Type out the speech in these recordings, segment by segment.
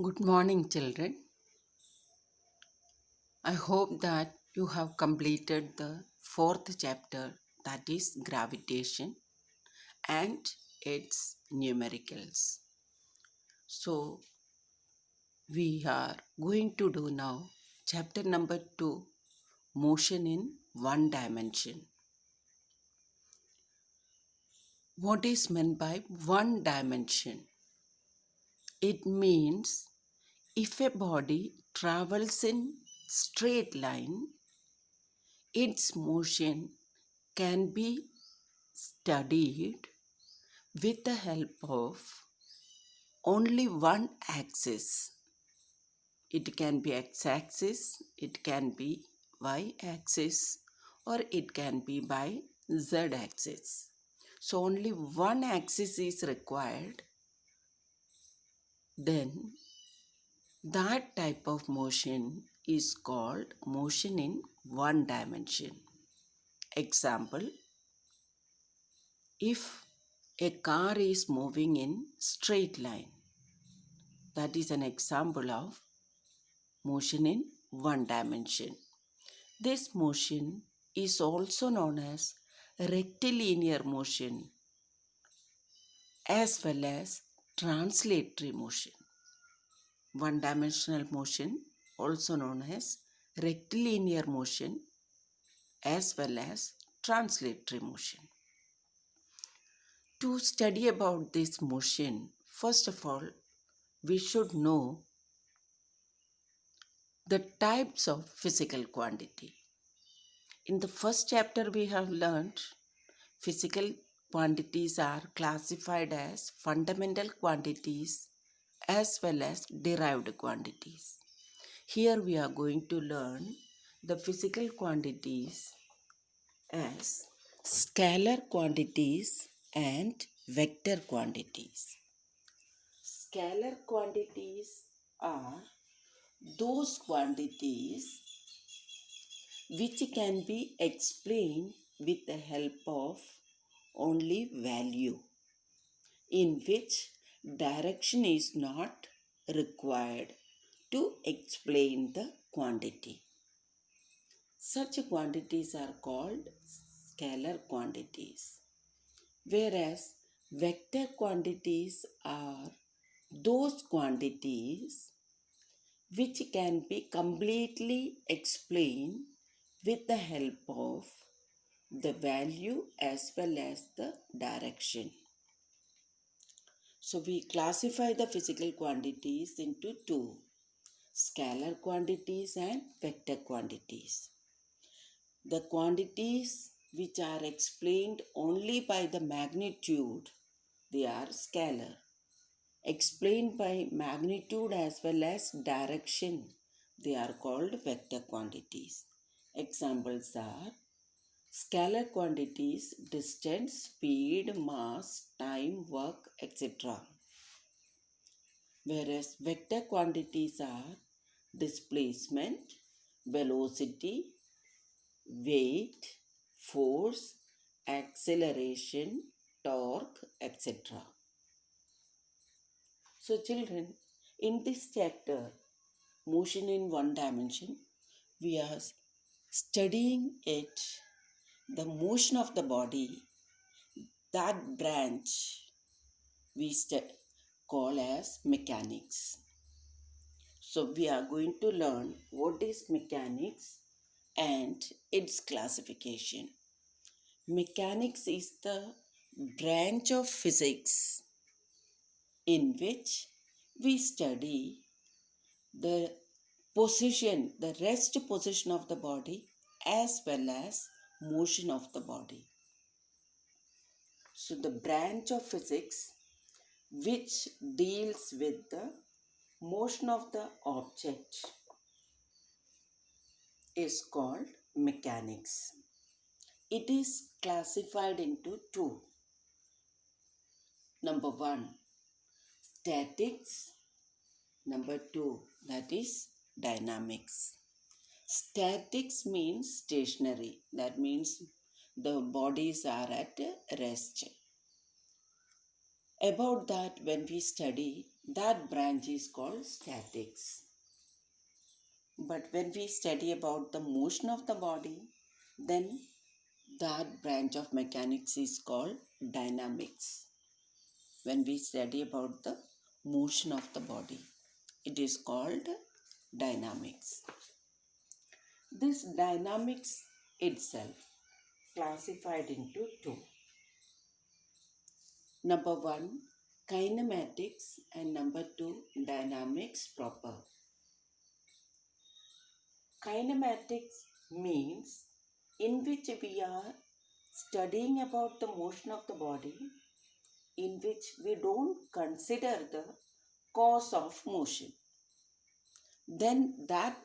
Good morning, children. I hope that you have completed the fourth chapter, that is gravitation and its numericals. So, we are going to do now chapter number 2, motion in one dimension. What is meant by one dimension? It means if a body travels in straight line, its motion can be studied with the help of only one axis. It can be x axis, it can be y axis, or it can be by z axis. So, only one axis is required, then that type of motion is called motion in one dimension. Example, if a car is moving in straight line, that is an example of motion in one dimension. This motion is also known as rectilinear motion as well as translatory motion. One dimensional motion, also known as rectilinear motion as well as translatory motion. To study about this motion, first of all, we should know the types of physical quantity. In the first chapter, we have learned physical quantities are classified as fundamental quantities as well as derived quantities. Here we are going to learn the physical quantities as scalar quantities and vector quantities. Scalar quantities are those quantities which can be explained with the help of only value, in which direction is not required to explain the quantity. Such quantities are called scalar quantities, whereas vector quantities are those quantities which can be completely explained with the help of the value as well as the direction. So we classify the physical quantities into two: scalar quantities and vector quantities. The quantities which are explained only by the magnitude, they are scalar. Explained by magnitude as well as direction, they are called vector quantities. Examples are scalar quantities: distance, speed, mass, time, work, etc. Whereas vector quantities are displacement, velocity, weight, force, acceleration, torque, etc. So, children, in this chapter, motion in one dimension, we are studying it, the motion of the body, that branch we call as mechanics. So, we are going to learn what is mechanics and its classification. Mechanics is the branch of physics in which we study the position, the rest position of the body as well as motion of the body. So, the branch of physics which deals with the motion of the object is called mechanics. It is classified into two. Number one, statics. Number two, that is dynamics. Statics means stationary. That means the bodies are at rest. About that, when we study That branch is called statics. But when we study about the motion of the body, then that branch of mechanics is called dynamics. When we study about the motion of the body, it is called dynamics. This dynamics itself classified into two. Number one, kinematics, and number two, dynamics proper. Kinematics means in which we are studying about the motion of the body, in which we don't consider the cause of motion. Then that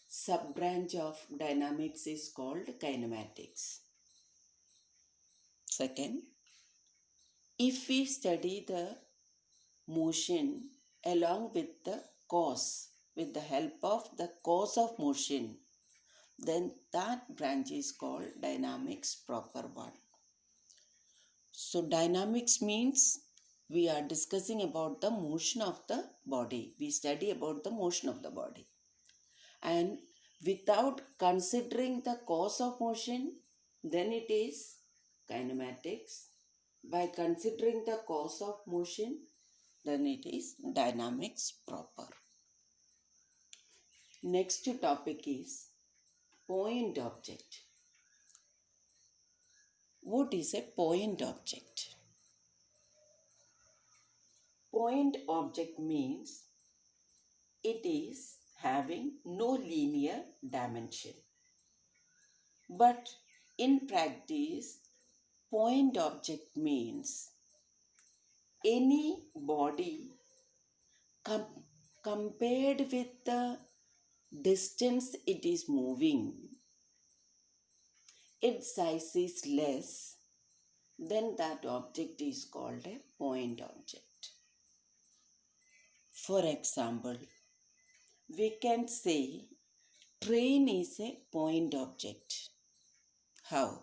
sub branch of dynamics is called kinematics. Second, if we study the motion along with the cause, with the help of the cause of motion, then that branch is called dynamics proper one. So dynamics means we are discussing about the motion of the body. We study about the motion of the body. And without considering the cause of motion, then it is kinematics. By considering the cause of motion, then it is dynamics proper. Next topic is point object. What is a point object? Point object means it is having no linear dimension. But in practice, point object means any body compared with the distance it is moving, its size is less, then that object is called a point object. For example, we can say train is a point object. How?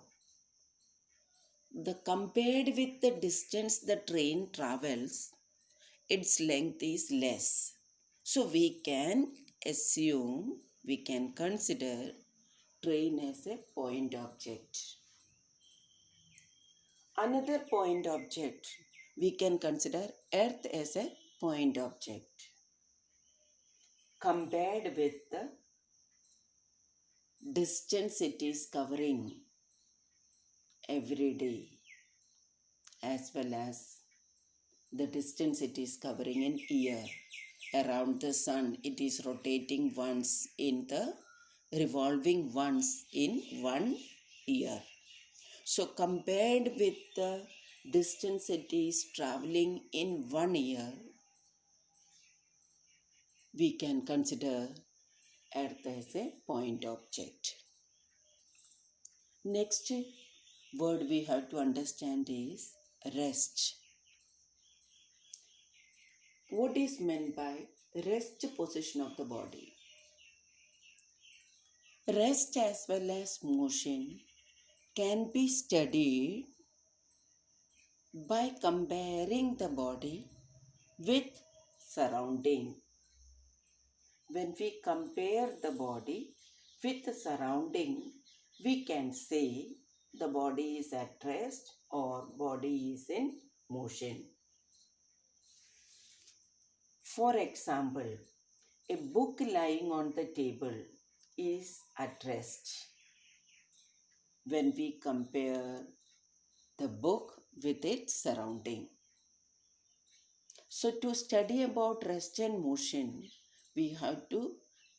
The compared with the distance the train travels, its length is less. So we can assume, we can consider train as a point object. Another point object, we can consider earth as a point object. Compared with the distance it is covering every day, as well as the distance it is covering in year. Around the sun, it is rotating once in the revolving once in 1 year. So compared with the distance it is traveling in 1 year, we can consider earth as a point object. Next word we have to understand is rest. What is meant by rest position of the body? Rest as well as motion can be studied by comparing the body with surrounding. When we compare the body with the surrounding, we can say the body is at rest or body is in motion. For example, a book lying on the table is at rest when we compare the book with its surrounding. So to study about rest and motion, we have to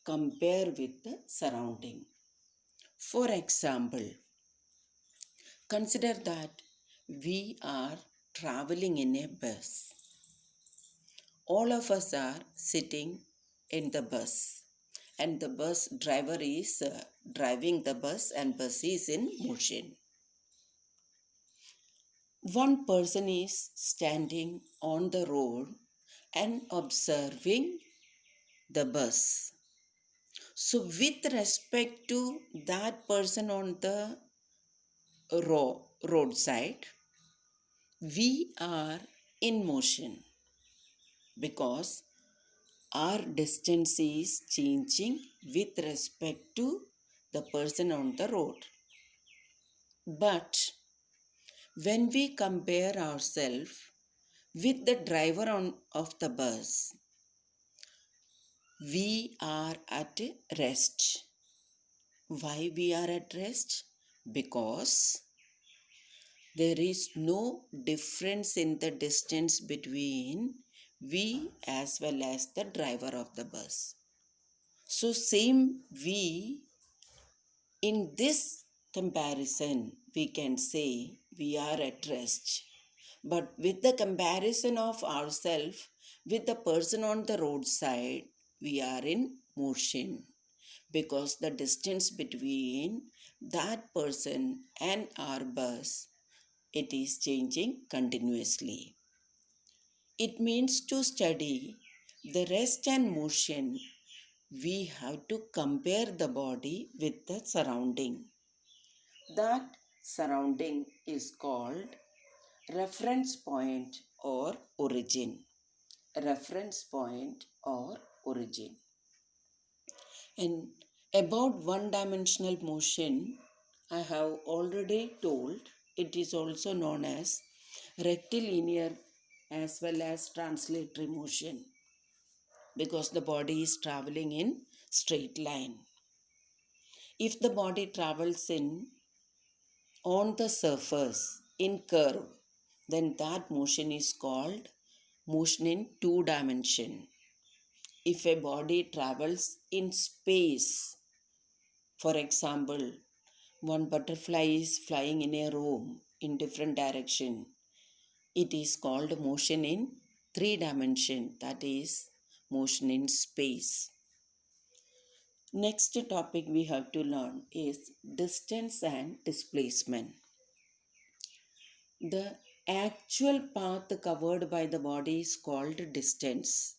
compare with the surrounding. For example, consider that we are traveling in a bus. All of us are sitting in the bus and the bus driver is driving the bus and bus is in motion. One person is standing on the road and observing the bus. So with respect to that person on the roadside, we are in motion. because our distance is changing with respect to the person on the road. But when we compare ourselves with the driver of the bus, we are at rest. Why we are at rest? Because there is no difference in the distance between we as well as the driver of the bus. So same we, in this comparison, we can say we are at rest. But with the comparison of ourselves with the person on the roadside, we are in motion because the distance between that person and our bus, it is changing continuously. It means to study the rest and motion, we have to compare the body with the surrounding. That surrounding is called reference point or origin. Reference point or origin. And about one dimensional motion, I have already told, it is also known as rectilinear as well as translatory motion because the body is traveling in straight line. If the body travels in on the surface in curve, then that motion is called motion in two dimension. If a body travels in space, for example, one butterfly is flying in a room in different direction, it is called motion in three dimension, that is motion in space. Next topic we have to learn is distance and displacement. The actual path covered by the body is called distance,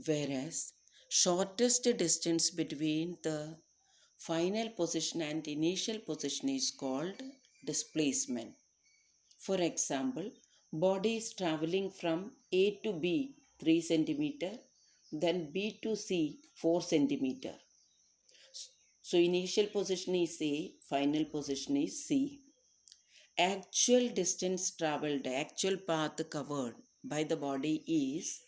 whereas shortest distance between the final position and initial position is called displacement. For example, body is traveling from A to B 3 centimeter, then B to C 4 centimeter. So initial position is A, final position is C. Actual distance traveled, actual path covered by the body is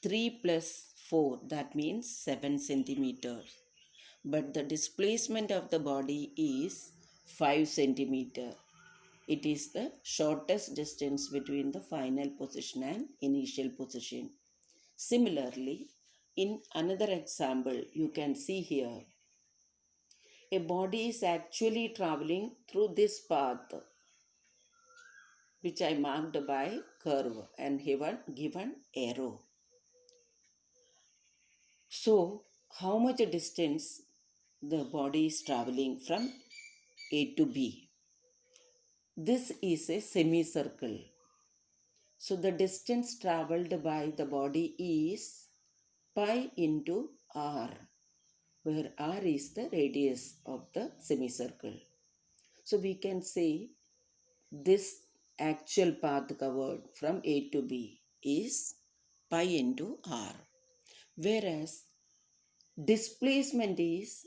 3 plus 4, that means 7 centimeters. But the displacement of the body is 5 centimeter. It is the shortest distance between the final position and initial position. Similarly, in another example, you can see here, a body is actually traveling through this path, which I marked by curve and given arrow. So, how much distance the body is traveling from A to B? This is a semicircle. So, the distance traveled by the body is pi into r, where r is the radius of the semicircle. So, we can say this actual path covered from A to B is pi into r, whereas displacement is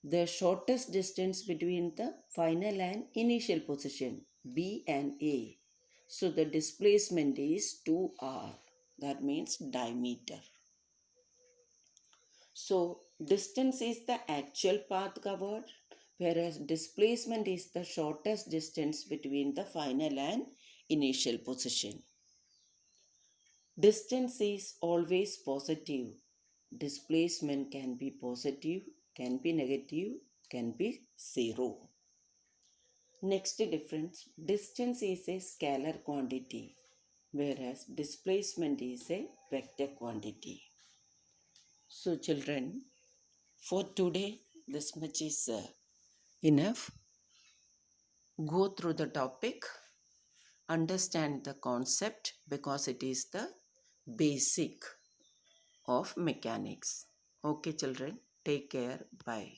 the shortest distance between the final and initial position B and A. So the displacement is 2r, that means diameter. So distance is the actual path covered, whereas displacement is the shortest distance between the final and initial position. Distance is always positive. Displacement can be positive, can be negative, can be zero. Next difference, distance is a scalar quantity, whereas displacement is a vector quantity. So children, for today this much is enough. Go through the topic, understand the concept because it is the basic of mechanics. Okay children, take care, bye.